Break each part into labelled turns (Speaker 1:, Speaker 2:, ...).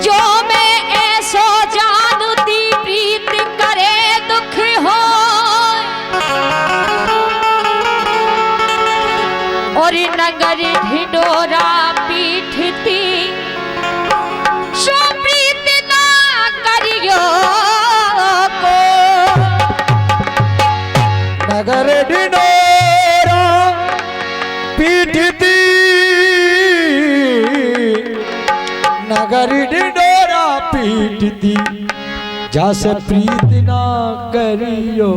Speaker 1: जो मैं ऐसो जानती प्रीत करे दुख हो और नगर ढिंडोरा पीटती सो प्रीत ना करियो को
Speaker 2: नगर ढिंडोरा पीटती नगर ढिंडोरा पीटती जैसे प्रीत ना करियो।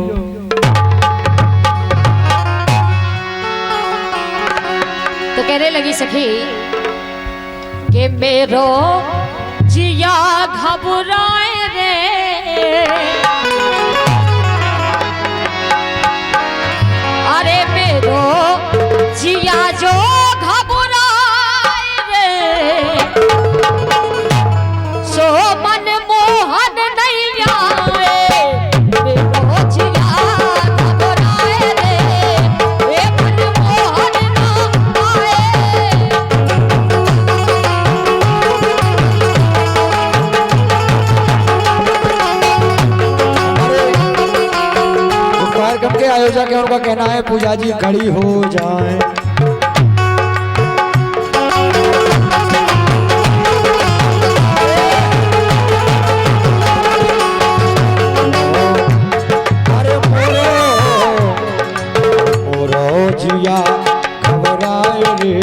Speaker 1: तो कहने लगी सखी कि मेरो जिया घबराए रे अरे मेरो जिया जो घबराए रे सो मन मोहन नहीं आए मेरो जिया घबराए रे मन मोहन ना आए।
Speaker 2: कार्यक्रम के आयोजक है उनका कहना है पूजा जी खड़ी हो जाए। अरे मोरो जिया घबराए रे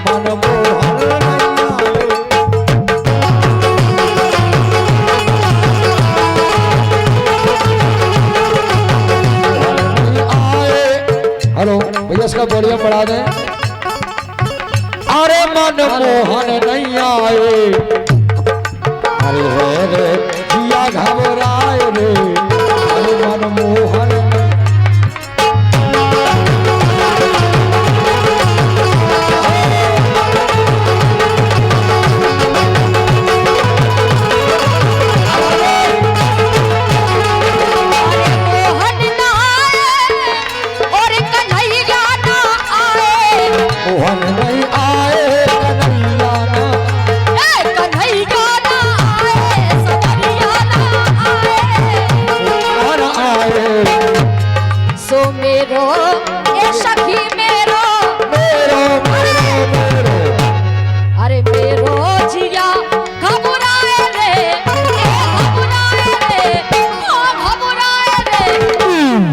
Speaker 2: मन मोहन हेलो भैया इसका बढ़िया बढ़ा दें। अरे मन मोहन नहीं आए अरे रे जिया घबराए रे अरे मन मोहन मोहन नहीं आए कन्हैया ना
Speaker 1: कन्हैया ना आए सवरिया ना
Speaker 2: आए
Speaker 1: सो मेरो ए सखी मेरो
Speaker 2: मेरो मेरो
Speaker 1: अरे मेरो जिया घबराए रे घबराए रे ओ घबराए रे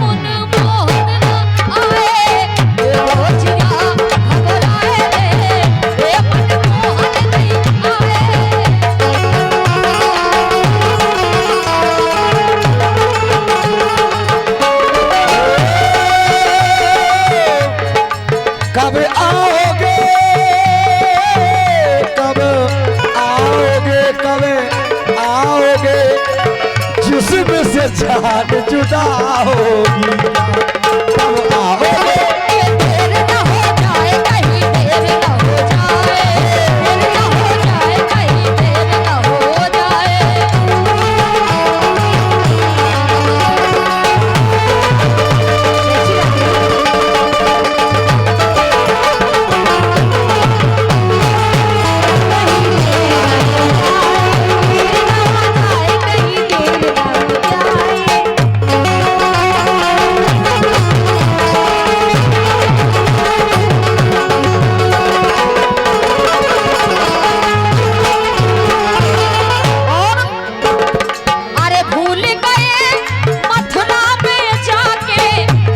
Speaker 1: मन मोहन ना आए मेरो जिया घबराए रे मन मोहन नहीं आए।
Speaker 2: कब आओगे कब आओगे कब आओगे जिस्म से जान जुदा होगी कब आओगे
Speaker 1: देर ना हो जाए कहीं देर ना हो जाए देर ना हो जाए कहीं देर ना हो जाए। अरे भूल गए मथुरा में जाके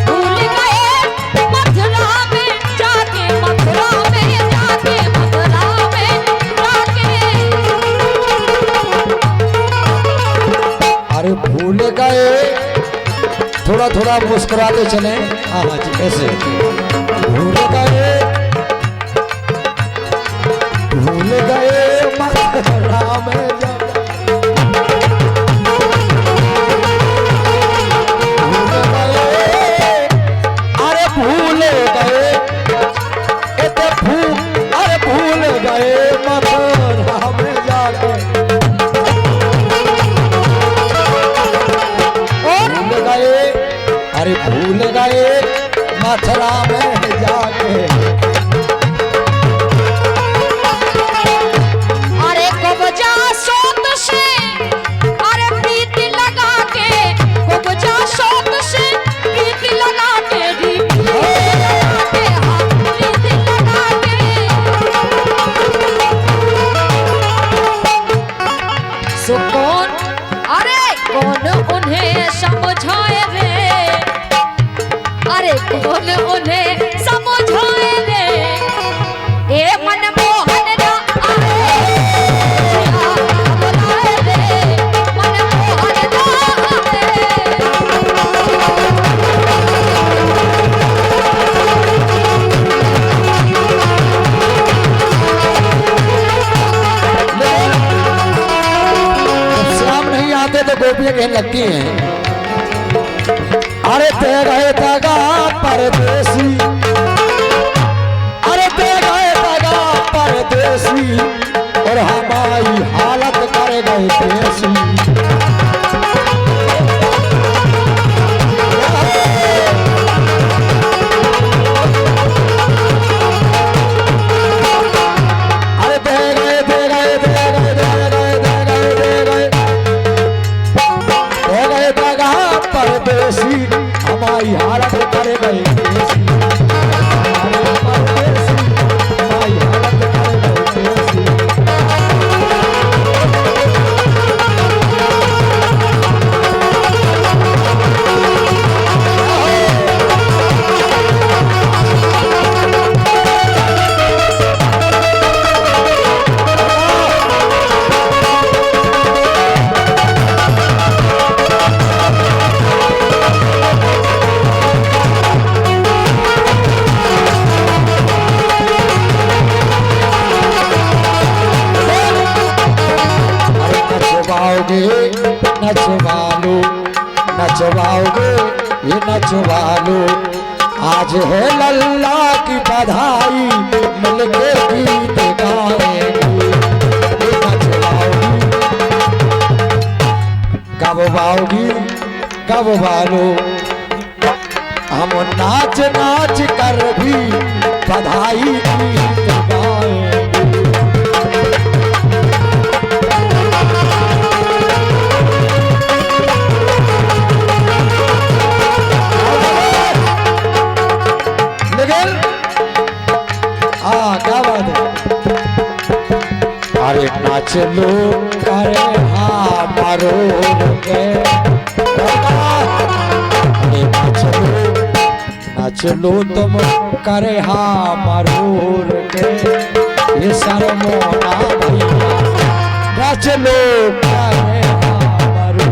Speaker 1: भूल गए मथुरा में जाके मथुरा में जाके मथुरा में जाके
Speaker 2: अरे भूल गए थोड़ा थोड़ा मुस्कुराते चले। हाँ हाँ जी ऐसे भूल गए मथुरा में अरे भूल गए अरे भूल गए मथुरा में जाके भूल गए अरे भूल गए मथुरा में गोपियां कहने लगती हैं, अरे ते गए तगा परदेसी, अरे ते गए तगा परदेसी, और हमारी हालत कर गए देसी। परदेसी हमारी हालत कर गए देसी, परदेसी हमारी हालत कर गए देसी। नचवालो नचवाओगे ये नचवालो, आज है लल्ला की बधाई, मिलके गीत गाएंगे। ये नचवाओगी कब वाओगी कब वालो, हम नाच नाच कर भी बधाई गीत गाएंगे। क्या बात है, अरे नाच लो करे हाँ मारो गे, अरे नाच लो तुम करे हाँ मारो गे, ये सरमोना भैया नाच लो करे हाँ मारो।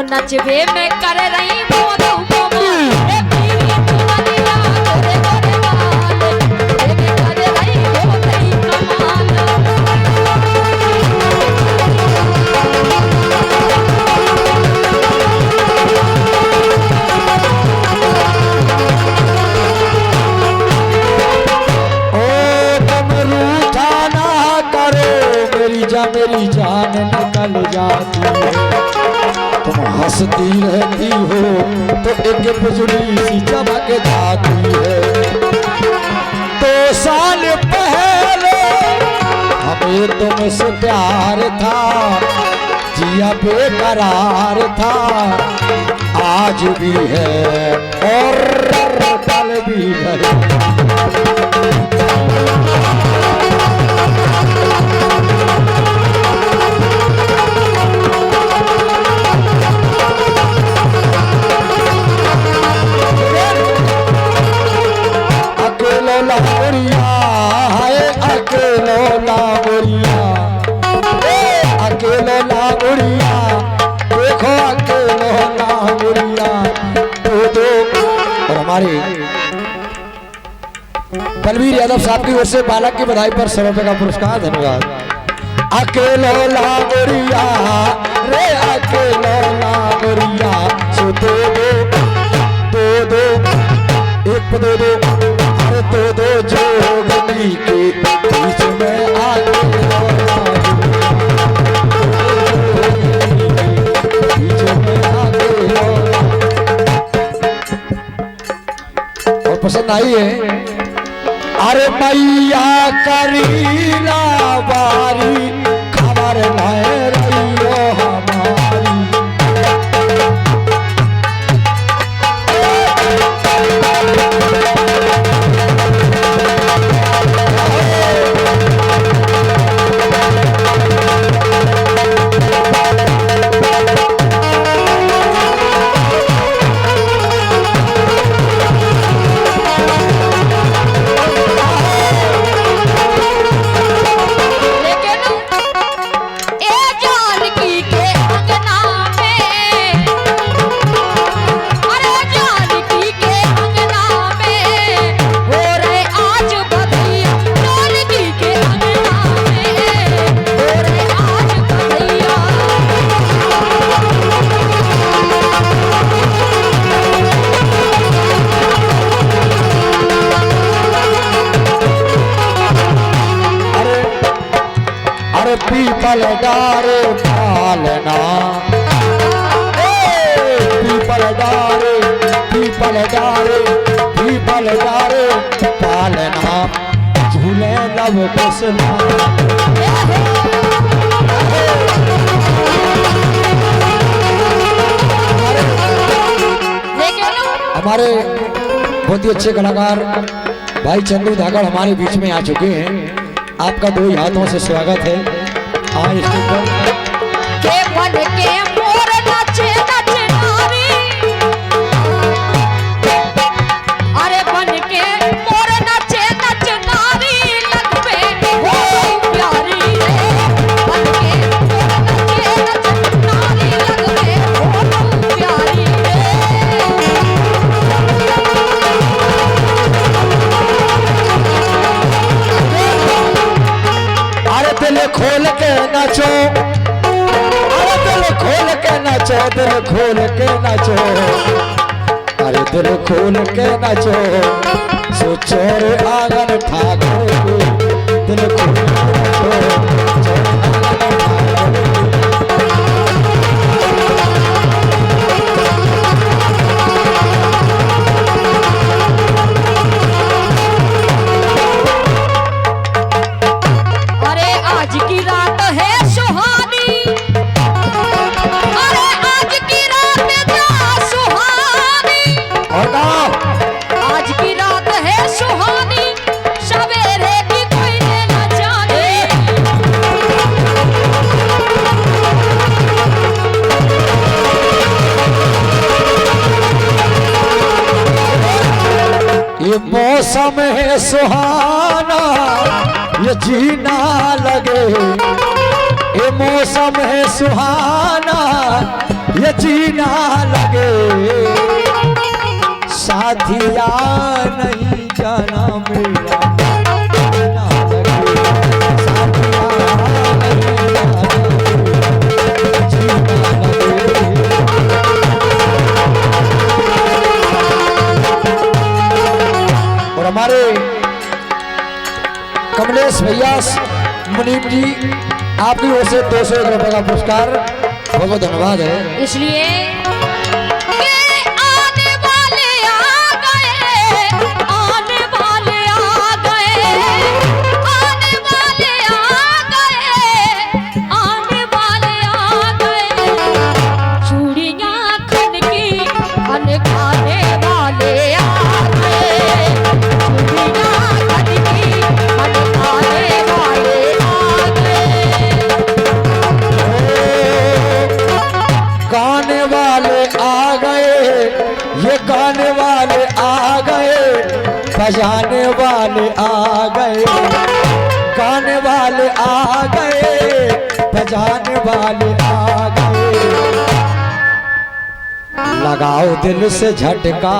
Speaker 1: नचबे में कर रही मोदू मोमा, रे पीली चुनरिया गोरे गोरे गाल, रे कर रही मोदी कमाल।
Speaker 2: ओ तुम रूठा ना करो, मेरी जान निकल जाती है, तुम हंसती रहती हो तो एक बिजली सी चमक जाती है। 2 साल पहले हमें तुमसे प्यार था, जिया बेकरार था, आज भी है और कल भी है। अकेलो लाउड़िया देखो अकेलो लाउड़िया दो। और हमारे बलवीर यादव साहब की ओर से बालक की बधाई पर 100 रुपए का पुरस्कार, धन्यवाद। अकेलो लाउड़िया रे अकेलो लाउड़िया, सो दो एक दो अरे दो जोगनी के बीच में अकेलो पसंद आई है। अरे मैया करीला बारी खबर लाए रहियो हमारी, पीपल डारे पालना, पीपल डारे पीपल डारे पीपल डारे पालना, झूले लव बसना। हमारे बहुत ही अच्छे कलाकार भाई चंदू धाकड़ हमारे बीच में आ चुके हैं। आपका दो ही हाथों से स्वागत है। आज स्टेज पर
Speaker 1: के बन के मोर नाचे नाचे नारी, अरे बन के मोर नाचे नाचे नारी, लगवे हो प्यारी रे, बन के मोर नाचे नाचे नारी, लगवे हो प्यारी रे।
Speaker 2: अरे दिल खोल के नाचो, अरे दिल खोल के नाचो, दिल खोल के नाचो, अरे दिल खोल के नाचो, सोचो रे आंगन ठाकुर को, दिल खोल के नाचो, चोर आंगन ठाकुर को।
Speaker 1: अरे आज की रात है सुहानी, अरे आज की रात क्या सुहानी,
Speaker 2: और कहा
Speaker 1: आज की रात है सुहानी, सवेरे की कोई न जाने।
Speaker 2: ये मौसम है सुहाना, ये जीना लगे, ये मौसम है सुहाना, ये जीना लगे, साथिया नहीं जाना मेरा जीना लगे, साथिया नहीं जाना मेरा जीना लगे। और हमारे कमलेश भैया मुनीम जी, आपकी ओर से 201 रुपए का पुरस्कार, बहुत बहुत धन्यवाद है।
Speaker 1: इसलिए के आने वाले आ गए, आने वाले आ गए, आने वाले आ गए, आने वाले आ गए, चूड़ियां खन की खन खाने वाले आ गए, चूड़ियां खन की खन खाने वाले आ गए।
Speaker 2: गाने वाले आ गए, ये गाने वाले आ गए, बजाने वाले आ गए, गाने वाले आ गए, बजाने वाले आ गए। लगाओ दिल से झटका,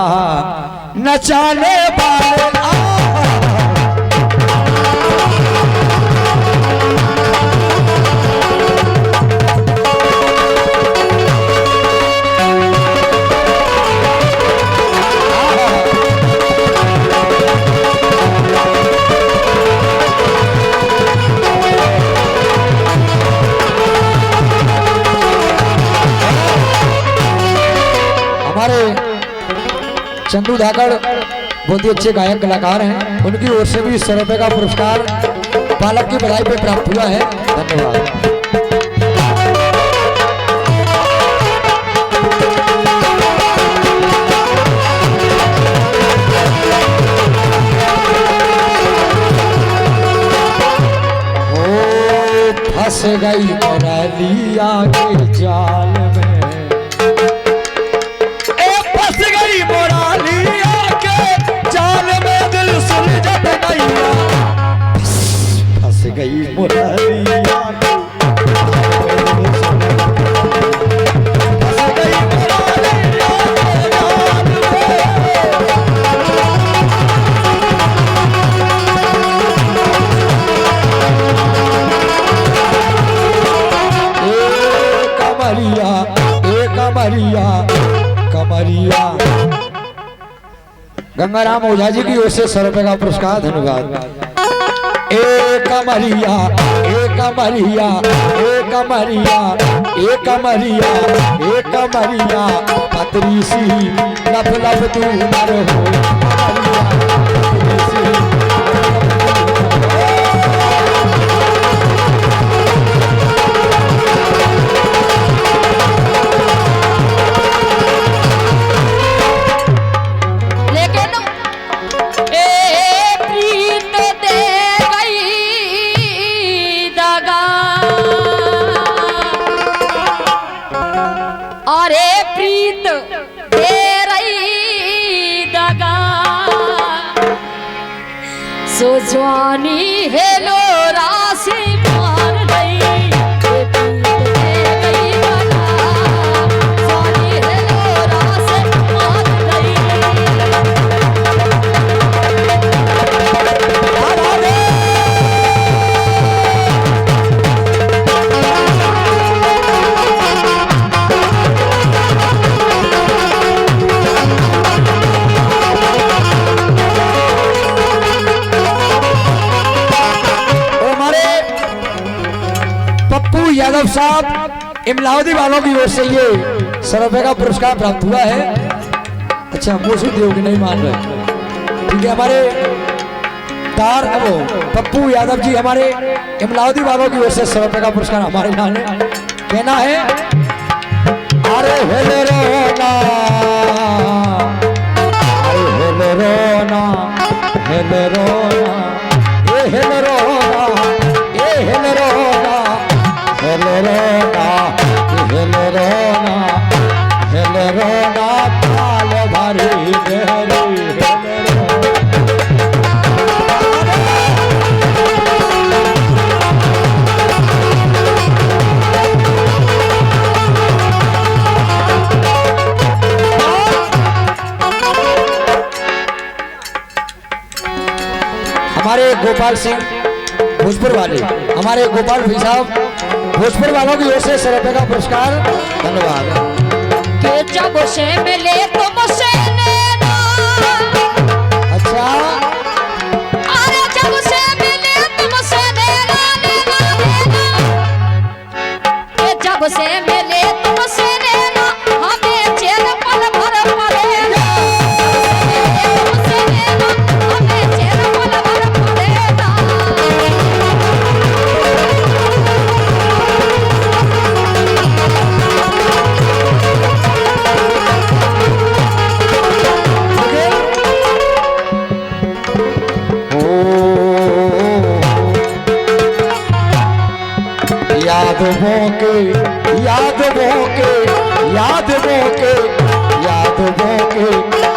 Speaker 2: नचाने वाले आ गए। हमारे चंदू धाकड़ बहुत ही अच्छे गायक कलाकार हैं, उनकी ओर से भी 100 रुपए का पुरस्कार बालक की बधाई पे प्राप्त हुआ है। धन्यवाद। ओ फंस गई मुरलिया के जाल में, फंस गई मुरलिया के जाल में, दिल सुलझन नैया, फंस गई मुरलिया के फंस गई मुरलिया के जाल में। कमरिया कमरिया कमरिया, गंगाराम ओझा जी की ओर से 100 रुपए का पुरस्कार, धन्यवाद। ए कमरिया कमरिया ए कमरिया ए कमरिया ए कमरिया पतरी सी लब लब तू मर हो कमरिया पतरी सी
Speaker 1: अरे प्रीत दे रही दगा सो जवानी हेलो राशि मार रही प्रीत दे रही दगा जवानी हेलो राशि मार रही
Speaker 2: यादव साहब इमलावदी वालों की ओर से ये 100 रुपए का पुरस्कार प्राप्त हुआ है। अच्छा मोसू देव नहीं मान रहे, ठीक है। हमारे तार वो पप्पू यादव जी हमारे इमलावदी वालों की ओर से 100 रुपए का पुरस्कार हमारे नाम कहना है। अरे हेले रोना अरे हेले रोना हेले रोना ए हेले रोना ए हेले रोना हेले रोना हेले रोना हेले रोना काल भरी देरी हेले रोना। हमारे गोपाल सिंह भोजपुर वाले हमारे गोपाल भाई साहब भोजपुर वालों की ओर से 100 रुपए का पुरस्कार धन्यवाद।
Speaker 1: के जब से मिले तुमसे नैना
Speaker 2: अच्छा
Speaker 1: अरे जब से मिले तुमसे नैना नैना नैना के जब से मिले तुमसे नैना हमें चैन पल भर पड़ेगा तुमसे नैना हमें चैन पल भर पड़ेगा।
Speaker 2: यादवों के यादवों के यादवों के यादवों के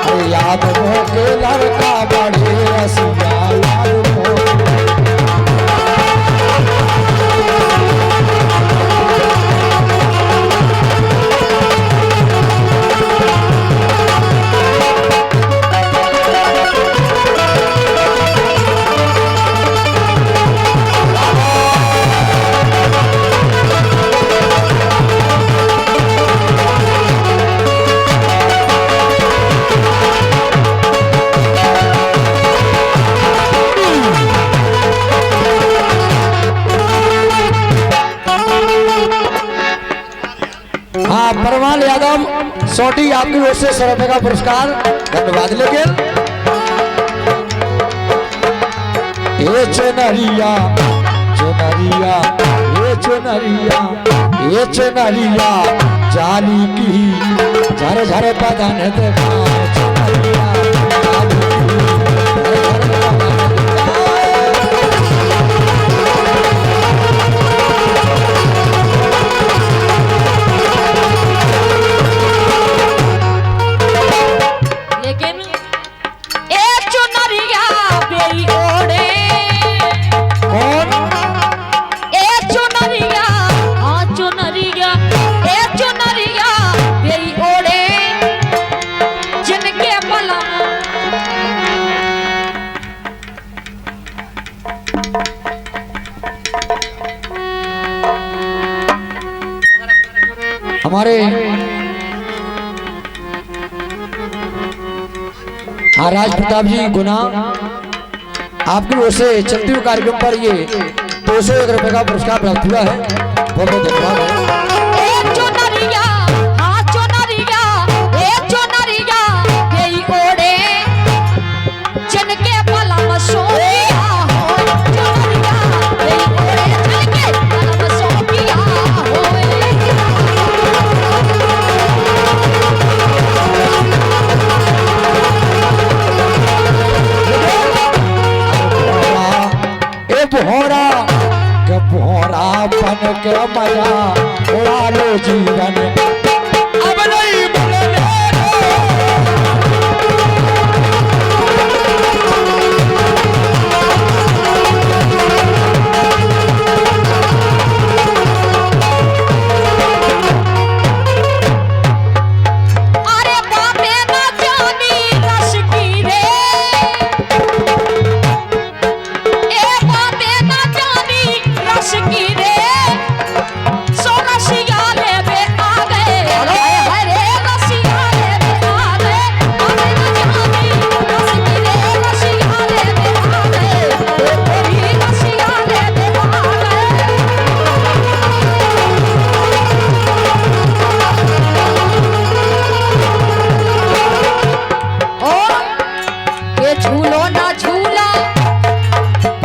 Speaker 2: अरे यादवों के लड़का बड़े रसिया यादवों परवान यादव सोटी आपकी ओर से 100 रुपए का पुरस्कार धन्यवाद। लेकिन ये चुनरिया चुनरिया ये चुनरिया ये चुनरिया जाली की झर झर बदन देखा चुनरिया हमारे राज प्रताप जी गुना आपकी ओर से चलती हुई कार्यक्रम पर ये 201 रुपए का पुरस्कार प्राप्त हुआ है। बहुत बहुत धन्यवाद है।
Speaker 1: ए चुनरिया हाँ चुनरिया ए चुनरिया यही ओढ़े जिनके पलम सोनिया हो चुनरिया यही ओढ़े जिनके पलम सोनिया हो।
Speaker 2: भोरा के भोरा बन के मजा उड़ा लो जीवन अब नहीं मिलने
Speaker 1: अरे बाबे ना जानी रस की रे ए बाबे ना जानी रस की रे सो रसिया ले बे आ गए हाय रे रसिया ले बे आ गए बाबे ना जानी रस की रे रसिया ले बे आ गए तेरी रसिया ले बे आ गए। ओ ये झूलो ना झूला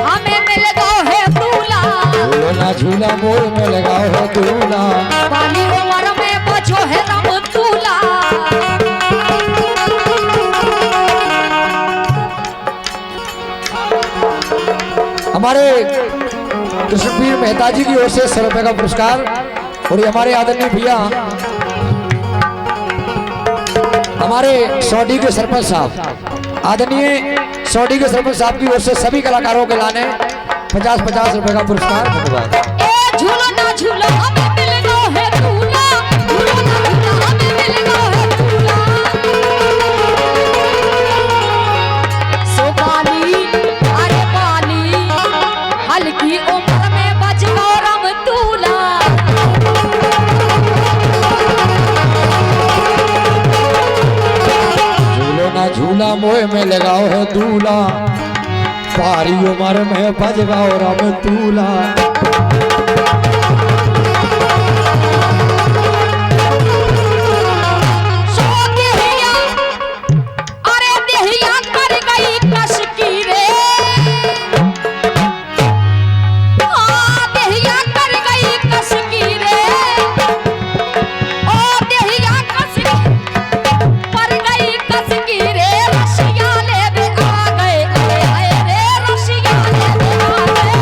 Speaker 1: हमें मिल गो है दूल्हा
Speaker 2: झूलो ना झूला मोर में लगाओ है दूल्हा
Speaker 1: पानी उमर में बचो है रम दूल्हा।
Speaker 2: हमारे कृष्णवीर मेहता जी की ओर से 100 रुपए का पुरस्कार और ये हमारे आदरणीय भैया हमारे सौडी के सरपंच साहब आदरणीय सौडी के सरपंच साहब की ओर से सभी कलाकारों के लाने 50-50 रुपए का पुरस्कार। धन्यवाद।
Speaker 1: ए झूलो ना झूलो हमें मिल गो है दूल्हा झूलो ना झूलो हमें मिल गो है दूल्हा। सो पानी अरे पानी हल्की उम्र में बच गो रम दूल्हा।
Speaker 2: झूलो ना झूला मोह में लगाओ है दूल्हा पारी उम्र में बज गाओ रम दूल्हा।
Speaker 1: सो देहिया अरे देहिया कर गई कस की रे देहिया कर गई कस की रे ओ देहिया कस पर गई कस की रे रसिया ले बे आ गए हाय रे रसिया ले बे आ गए।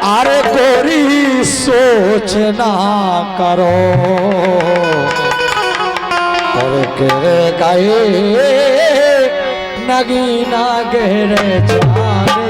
Speaker 2: अरे गोरी सोच ना करो और गिर गए नगीना गहरे जाने